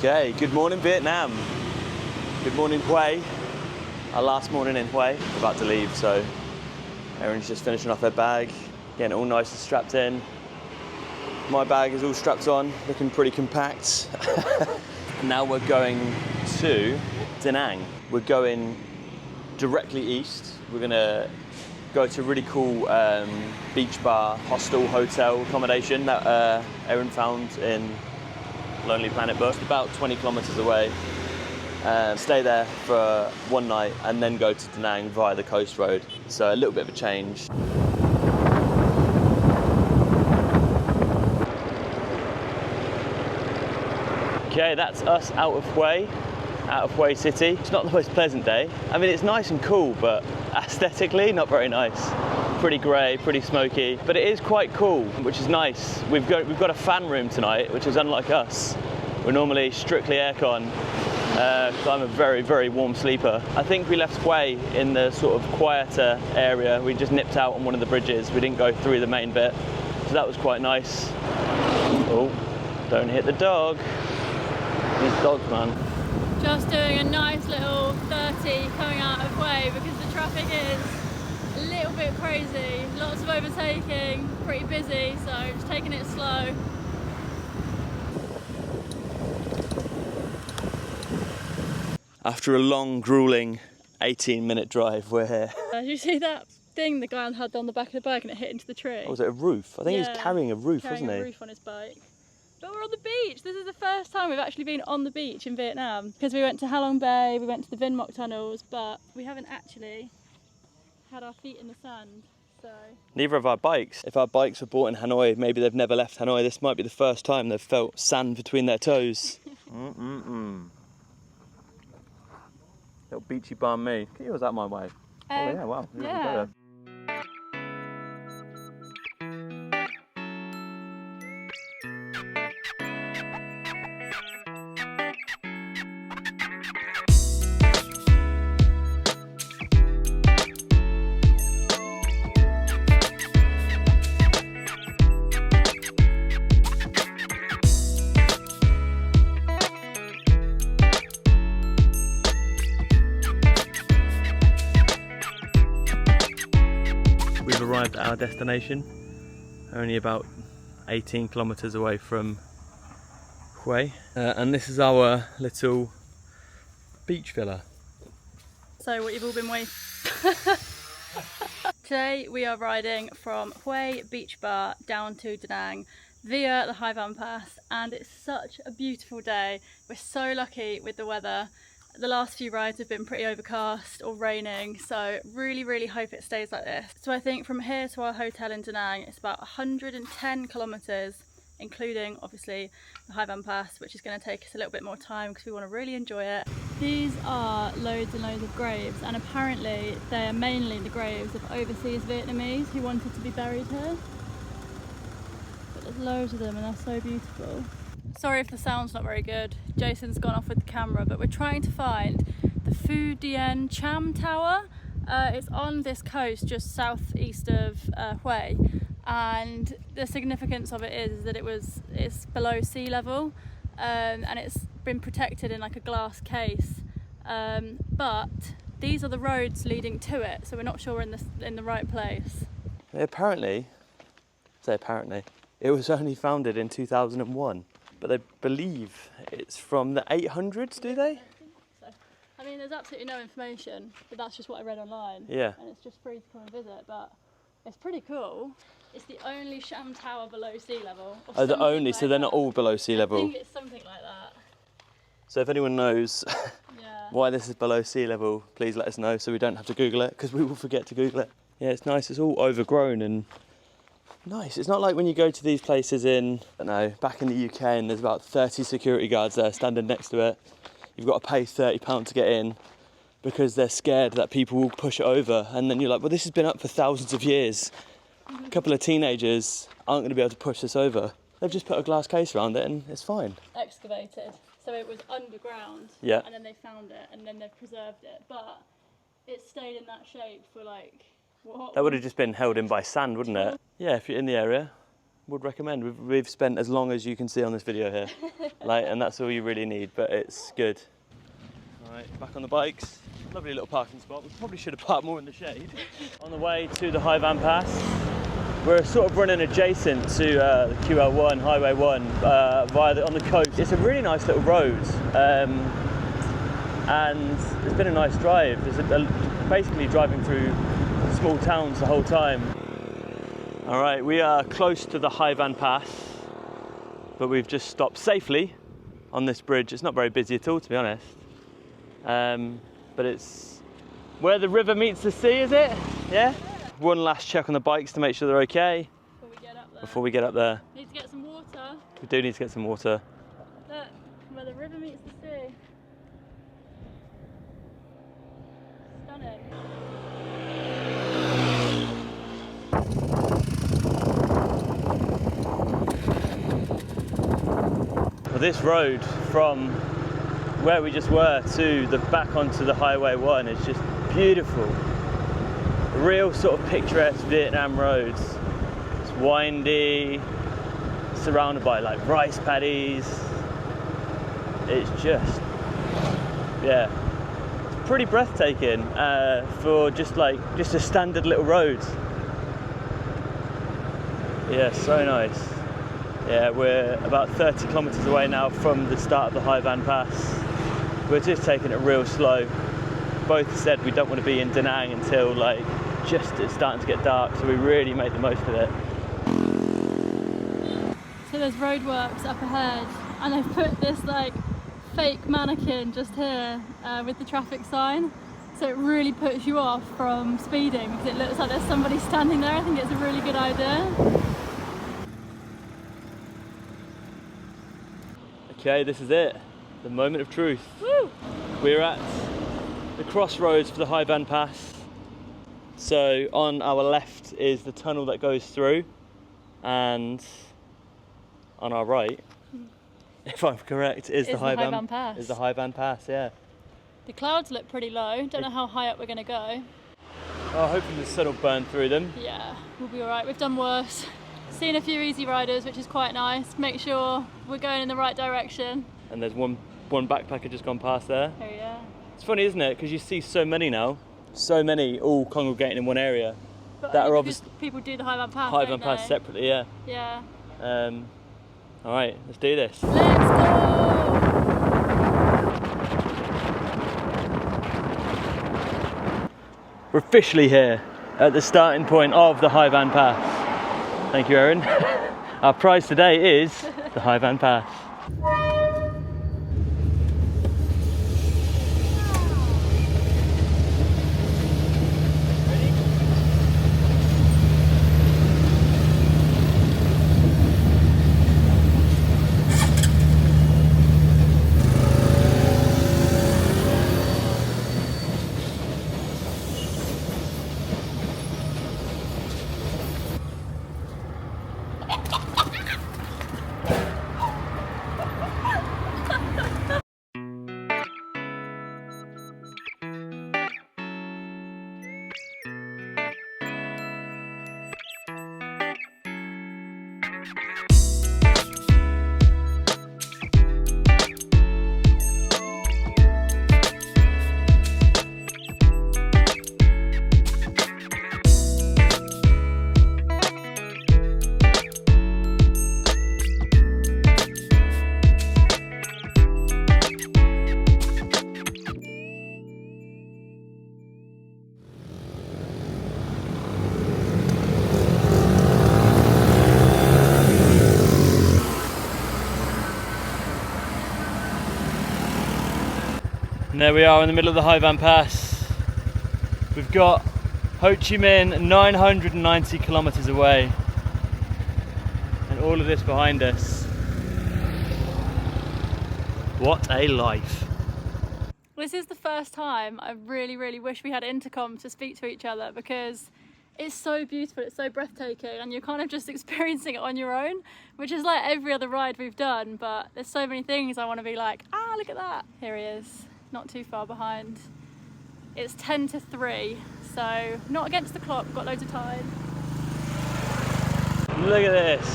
Okay, good morning Vietnam. Good morning Hue. Our last morning in Hue. We're about to leave, so Erin's just finishing off her bag, getting it all nice and strapped in. My bag is all strapped on, looking pretty compact. Now we're going to Da Nang. We're going directly east. We're gonna go to a really cool beach bar, hostel, hotel accommodation that Erin found in Lonely Planet book, about 20 kilometers away. Stay there for one night and then go to Da Nang via the coast road. So a little bit of a change. Okay, that's us out of Hue City. It's not the most pleasant day. I mean, it's nice and cool, but aesthetically, not very nice. Pretty grey, pretty smoky, but it is quite cool, which is nice. We've got a fan room tonight, which is unlike us. We're normally strictly aircon. I'm a very, very warm sleeper. I think we left Hue in the sort of quieter area. We just nipped out on one of the bridges. We didn't go through the main bit, so that was quite nice. Oh, don't hit the dog. These dogs, man. Just doing a nice little 30 coming out of Hue because the traffic is a little bit crazy. Lots of overtaking, pretty busy, so just taking it slow. After a long, grueling 18-minute drive, we're here. Did you see that thing the guy had on the back of the bike and it hit into the tree? Oh, was it a roof? I think he was carrying a roof, wasn't he? Carrying a roof on his bike. But we're on the beach. This is the first time we've actually been on the beach in Vietnam. Because we went to Halong Bay, we went to the Vinh Moc tunnels, but we haven't actually had our feet in the sand, so. Neither of our bikes. If our bikes were bought in Hanoi, maybe they've never left Hanoi. This might be the first time they've felt sand between their toes. Little beachy bar me. Can you was that my way? Oh yeah, wow. Yeah. We've arrived at our destination, only about 18 kilometers away from Hue, and this is our little beach villa. So what you've all been waiting. Today we are riding from Hue Beach Bar down to Da Nang via the Hai Van Pass, and it's such a beautiful day. We're so lucky with the weather. The last few rides have been pretty overcast or raining, so really hope it stays like this. So I think from here to our hotel in Da Nang, it's about 110 kilometers, including obviously the Hai Van Pass, which is going to take us a little bit more time because we want to really enjoy it. These are loads and loads of graves, and apparently they are mainly the graves of overseas Vietnamese who wanted to be buried here. But there's loads of them and they're so beautiful. Sorry if the sound's not very good. Jason's gone off with the camera, but we're trying to find the Phu Dien Cham Tower. It's on this coast just southeast of Hue, and the significance of it is that it's below sea level, and it's been protected in like a glass case. But these are the roads leading to it, so we're not sure we're in the right place. Apparently, it was only founded in 2001. But they believe it's from the 800s, do they? I think so. I mean, there's absolutely no information, but that's just what I read online. Yeah. And it's just free to come and visit, but it's pretty cool. It's the only Cham Tower below sea level. Oh, the only, like so they're not all below sea level? I think it's something like that. So if anyone knows why this is below sea level, please let us know so we don't have to Google it, because we will forget to Google it. Yeah, it's nice. It's all overgrown and nice. It's not like when you go to these places in, I don't know, back in the UK and there's about 30 security guards there standing next to it. You've got to pay £30 to get in because they're scared that people will push it over. And then you're like, well, this has been up for thousands of years. A couple of teenagers aren't going to be able to push this over. They've just put a glass case around it and it's fine. Excavated. So it was underground. Yeah. And then they found it and then they've preserved it. But it stayed in that shape for like, what? That would have just been held in by sand, wouldn't it? Yeah, if you're in the area, would recommend. We've spent as long as you can see on this video here, and that's all you really need, but it's good. All right, back on the bikes. Lovely little parking spot. We probably should have parked more in the shade. On the way to the High Van Pass, we're sort of running adjacent to the QL1, Highway 1, on the coast. It's a really nice little road, and it's been a nice drive. It's basically driving through small towns the whole time. All right, we are close to the High Van Pass, but we've just stopped safely on this bridge. It's not very busy at all, to be honest. But it's where the river meets the sea, is it? Yeah? One last check on the bikes to make sure they're okay. Before we get up there. Need to get some water. We do need to get some water. Look, where the river meets the sea. Stunning. Well, this road from where we just were to the back onto the Highway 1 is just beautiful. Real sort of picturesque Vietnam roads. It's windy, surrounded by like rice paddies. It's just, yeah, it's pretty breathtaking for just a standard little road. Yeah, so nice. Yeah, we're about 30 kilometers away now from the start of the High Van Pass. We're just taking it real slow. Both said we don't want to be in Da Nang until it's starting to get dark, so we really make the most of it. So there's roadworks up ahead, and they've put this fake mannequin just here with the traffic sign. So it really puts you off from speeding because it looks like there's somebody standing there. I think it's a really good idea. Okay, this is it. The moment of truth. Woo! We're at the crossroads for the High Van Pass. So on our left is the tunnel that goes through, and on our right, if I'm correct, is the High Van Pass. Is the High Van Pass, yeah. The clouds look pretty low. Don't know how high up we're going to go. Oh, hopefully the sun will burn through them. Yeah, we'll be all right. We've done worse. Seen a few easy riders, which is quite nice. Make sure we're going in the right direction. And there's one backpacker just gone past there. Oh yeah. It's funny, isn't it? Because you see so many now, so many all congregating in one area. But that are obviously people do the High Van Pass. High Van Pass separately, yeah. Yeah. All right, let's do this. Let's go! We're officially here at the starting point of the High Van Pass. Thank you, Erin. Our prize today is the High Van Pass. And there we are in the middle of the High Van Pass. We've got Ho Chi Minh 990 kilometers away, and all of this behind us. What a life. This is the first time I really wish we had intercom to speak to each other, because it's so beautiful, it's so breathtaking, and you're kind of just experiencing it on your own, which is like every other ride we've done. But there's so many things I want to be like, ah, look at that. Here he is, not too far behind. It's 10 to 3, so not against the clock, got loads of time. Look at this.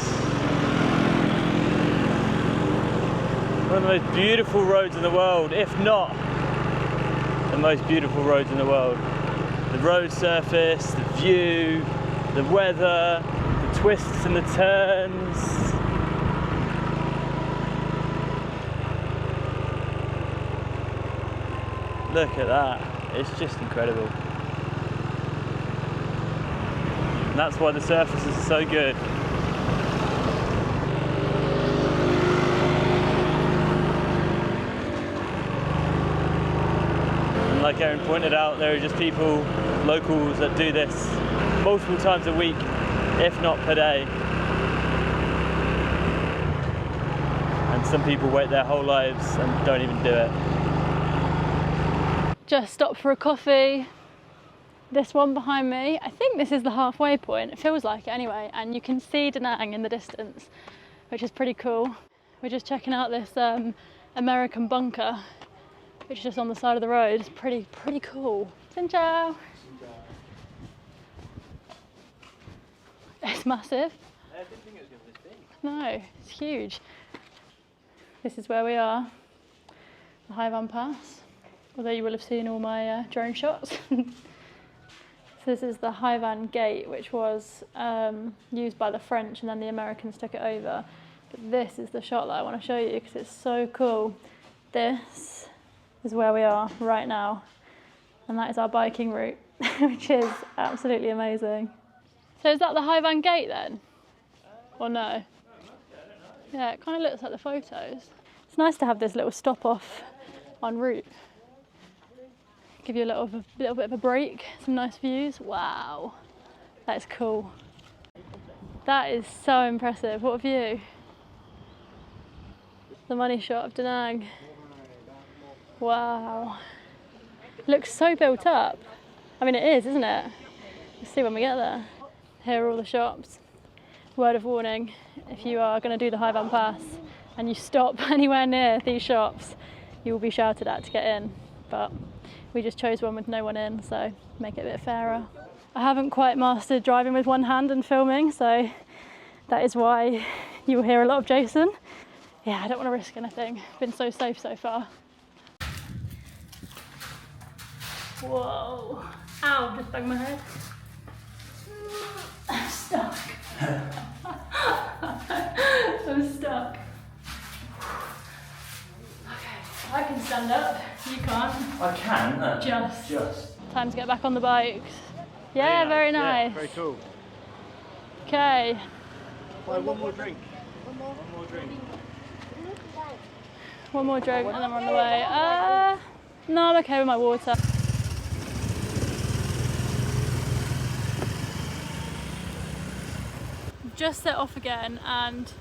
One of the most beautiful roads in the world, if not the most beautiful roads in the world. The road surface, the view, the weather, the twists and the turns. Look at that, it's just incredible. And that's why the surfaces are so good. And like Erin pointed out, there are just people, locals, that do this multiple times a week, if not per day. And some people wait their whole lives and don't even do it. Just stopped for a coffee. This one behind me, I think this is the halfway point. It feels like it anyway. And you can see Da Nang in the distance, which is pretty cool. We're just checking out this American bunker, which is just on the side of the road. It's pretty cool. Xin chào. It's massive. I didn't think it was going to be this big. No, it's huge. This is where we are, the Hue Van Pass. Although you will have seen all my drone shots. So this is the Hue Van Gate, which was used by the French and then the Americans took it over. But this is the shot that I want to show you because it's so cool. This is where we are right now. And that is our biking route, which is absolutely amazing. So is that the Hue Van Gate then? Or no? Yeah, it kind of looks like the photos. It's nice to have this little stop off en route. Give you a little bit of a break, some nice views. Wow, that is cool. That is so impressive. What a view. The money shot of Da Nang. Wow. Looks so built up. I mean, it is, isn't it? We'll see when we get there. Here are all the shops. Word of warning, if you are going to do the Hue Van Pass and you stop anywhere near these shops, you will be shouted at to get in. But we just chose one with no one in, so make it a bit fairer. I haven't quite mastered driving with one hand and filming, so that is why you will hear a lot of Jason. Yeah, I don't want to risk anything. Been so safe so far. Whoa. Ow, just banged my head. I'm stuck. I'm stuck. I can stand up, you can't. I can? Just. Time to get back on the bikes. Yeah, very nice. Yeah, very cool. Okay. One more drink. One more drink. One more drink and then we're on the way. No, I'm okay with my water. Just set off again and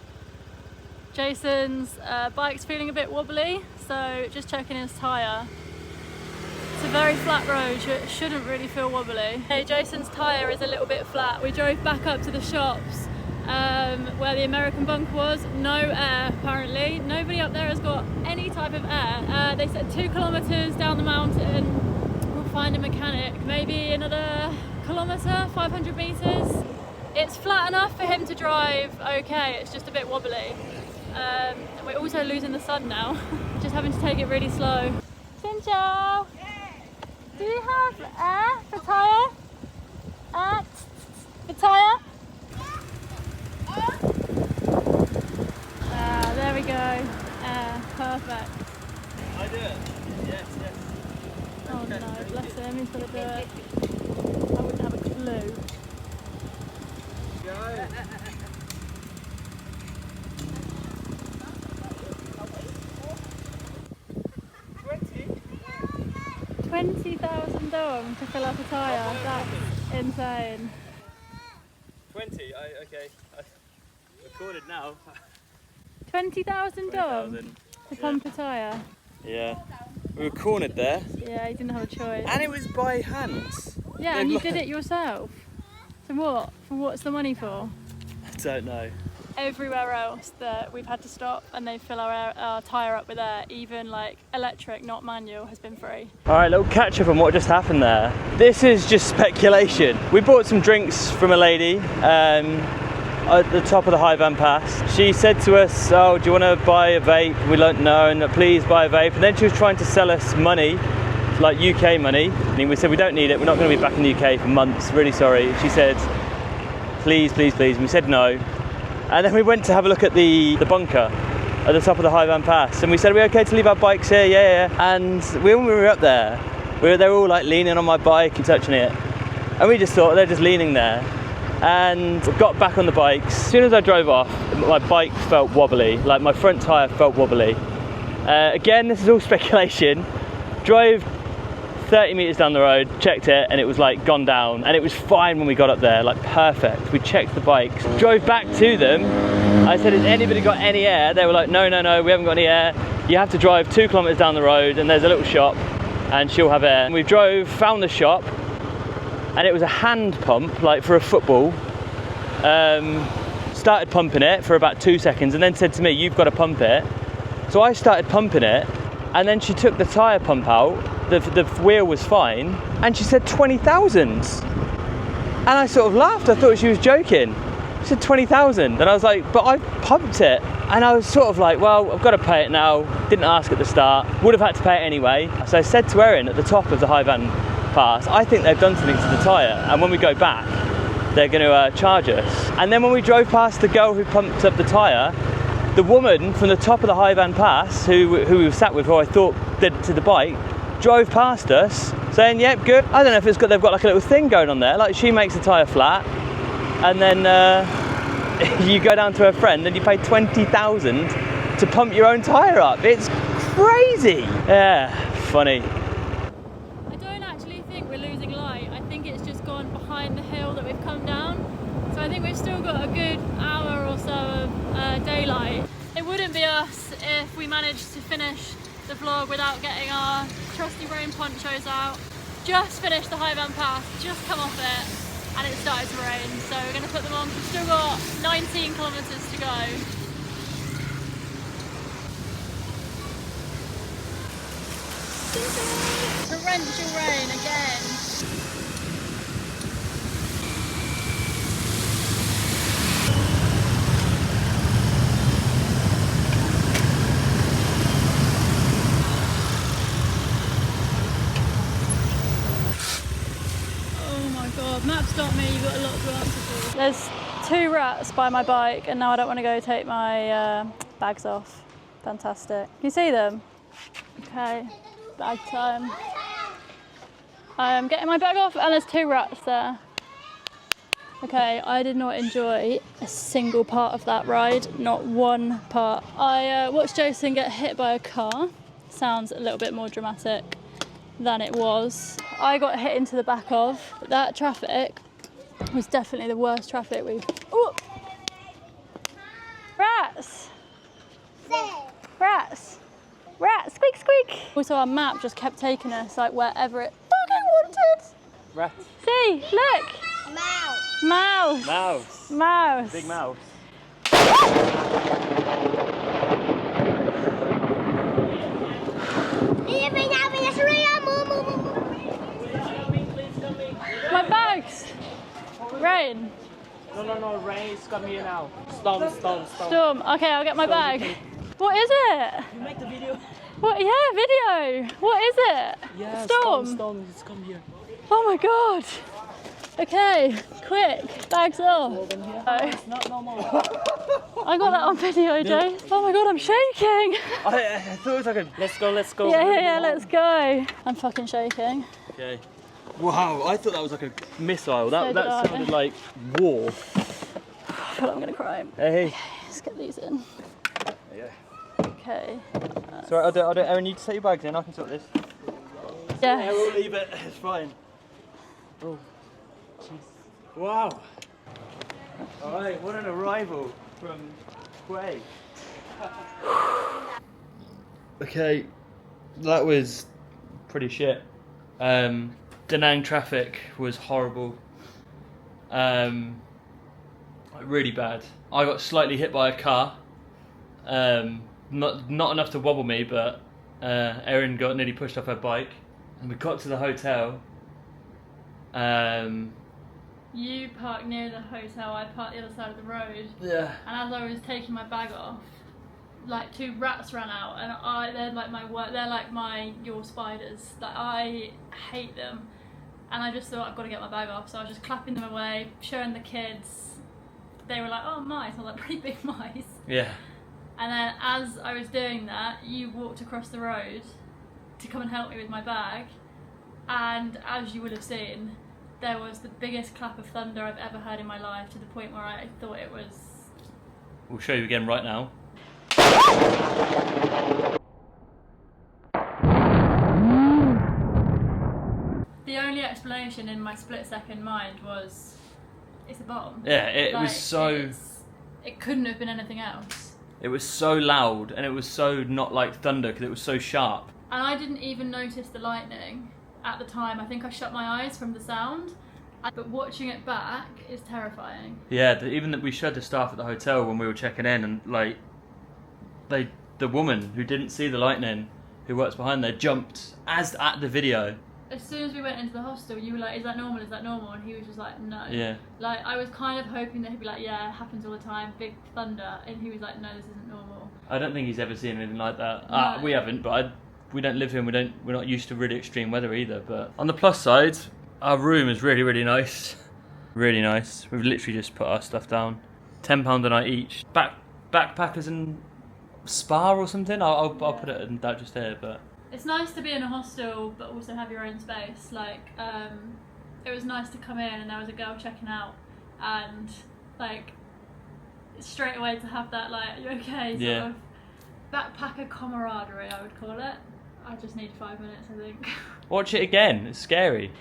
Jason's bike's feeling a bit wobbly, so just checking his tyre. It's a very flat road, so it shouldn't really feel wobbly. Hey, Jason's tyre is a little bit flat. We drove back up to the shops where the American bunker was. No air, apparently. Nobody up there has got any type of air. They said 2 kilometres down the mountain, we'll find a mechanic. Maybe another kilometre, 500 metres. It's flat enough for him to drive okay, it's just a bit wobbly. And we're also losing the sun now, just having to take it really slow. Xin chào! Do you have air for tyre? For tyre? There we go. Perfect. I do it. Yes. Oh no, bless him, he's got to do it. I wouldn't have a clue. Go. 20,000 dong to fill up a tyre. That's insane. 20. Okay. I recorded now. 20,000 dong to pump a tyre. Yeah. We were cornered there. Yeah, you didn't have a choice. And it was by hand. Yeah, and you did it yourself. So what? What's the money for? I don't know. Everywhere else that we've had to stop and they fill our tyre up with air, even like electric, not manual, has been free. Alright, little catch up on what just happened there. This is just speculation. We bought some drinks from a lady. at the top of the High Van Pass. She said to us, oh, do you want to buy a vape? We don't know, and please buy a vape. And then she was trying to sell us money, like UK money. And we said, we don't need it. We're not going to be back in the UK for months. Really sorry. She said, please, please, please. And we said no. And then we went to have a look at the bunker at the top of the High Van Pass. And we said, are we okay to leave our bikes here? Yeah. And when we were up there, they were all like leaning on my bike and touching it. And we just thought they're just leaning there. And got back on the bikes. As soon as I drove off, my bike felt wobbly. Like my front tyre felt wobbly. Again, this is all speculation. Drove 30 metres down the road, checked it, and it was like gone down. And it was fine when we got up there, like perfect. We checked the bikes. Drove back to them. I said, has anybody got any air? They were like, no, we haven't got any air. You have to drive 2 kilometres down the road and there's a little shop and she'll have air. And we drove, found the shop, and it was a hand pump, like for a football. Started pumping it for about 2 seconds and then said to me, you've got to pump it. So I started pumping it, and then she took the tyre pump out, the wheel was fine, and she said 20,000. And I sort of laughed, I thought she was joking. She said 20,000, and I was like, but I pumped it. And I was sort of like, well, I've got to pay it now. Didn't ask at the start, would have had to pay it anyway. So I said to Erin at the top of the High Van Pass, I think they've done something to the tyre, and when we go back, they're going to charge us. And then when we drove past the girl who pumped up the tyre, the woman from the top of the High Van Pass, who we sat with, who I thought did to the bike, drove past us saying, yep, good. I don't know if they've got like a little thing going on there, like she makes the tyre flat, and then you go down to her friend and you pay 20,000 to pump your own tyre up. It's crazy. Yeah, funny. We're losing light. I think it's just gone behind the hill that we've come down. So I think we've still got a good hour or so of daylight. It wouldn't be us if we managed to finish the vlog without getting our trusty rain ponchos out. Just finished the High Van Pass, just come off it, and it started to rain. So we're going to put them on. We've still got 19 kilometres to go. Torrential rain again. Oh my god, map's got me, you've got a lot to answer for. There's 2 rats by my bike and now I don't want to go take my bags off. Fantastic. Can you see them? Okay. Bag time. I'm getting my bag off and there's 2 rats there. Okay, I did not enjoy a single part of that ride, not one part. I watched Jason get hit by a car. Sounds a little bit more dramatic than it was. I got hit into the back of, but that traffic was definitely the worst traffic we've... Ooh! Rats! Rats! Rats! Squeak, squeak! Also, our map just kept taking us like wherever it fucking wanted. Rat. See, look! Mouse. Mouse! Mouse. Mouse! Big mouse. My bags! Rain! No, rain is coming here now. Storm. Storm. Okay, I'll get my bag. What is it? You make the video? What? Yeah, video. What is it? Yeah, Storm. Storm, it's come here. Oh my god. Okay, quick, bags off. It's not normal. I got that on video, Jay. Oh my god, I'm shaking. I thought it was like a... Let's go. Yeah, let's go. I'm fucking shaking. Okay. Wow, I thought that was like a missile. So That did I. sounded like war. I feel like I'm gonna cry. Hey. Let's get these in. Yeah. Okay. Sorry, I'll do it. Aaron, you take your bags in, I can sort this. Yeah. Yeah, we'll leave it, it's fine. Oh, jeez. Wow. Alright, what an arrival from Quay. Okay, that was pretty shit. Da Nang traffic was horrible. Really bad. I got slightly hit by a car. Not enough to wobble me, but Erin got nearly pushed off her bike. And we got to the hotel. You parked near the hotel, I parked the other side of the road. Yeah. And as I was taking my bag off, like 2 rats ran out, and they're like your spiders. Like, I hate them. And I just thought, I've got to get my bag off, so I was just clapping them away, showing the kids. They were like, oh, mice. I was like, pretty big mice. Yeah. And then as I was doing that, you walked across the road to come and help me with my bag. And as you would have seen, there was the biggest clap of thunder I've ever heard in my life, to the point where I thought it was... We'll show you again right now. The only explanation in my split-second mind was, it's a bomb. Yeah, it was so... It couldn't have been anything else. It was so loud, and it was so not like thunder, because it was so sharp. And I didn't even notice the lightning at the time. I think I shut my eyes from the sound. But watching it back is terrifying. Yeah, even that we showed the staff at the hotel when we were checking in, and like, the woman who didn't see the lightning, who works behind there, jumped as at the video. As soon as we went into the hostel, you were like, is that normal, is that normal? And he was just like, no. Yeah. Like, I was kind of hoping that he'd be like, yeah, it happens all the time, big thunder. And he was like, no, this isn't normal. I don't think he's ever seen anything like that. No. We haven't, but we don't live here, and we're not used to really extreme weather either. But on the plus side, our room is really, really nice. Really nice. We've literally just put our stuff down. £10 a night each. Backpackers and spa or something. I'll put it in that just here, but... It's nice to be in a hostel, but also have your own space. Like, it was nice to come in and there was a girl checking out, and like, straight away to have that, like, you okay, sort of backpacker camaraderie, I would call it. I just need 5 minutes, I think. Watch it again, it's scary.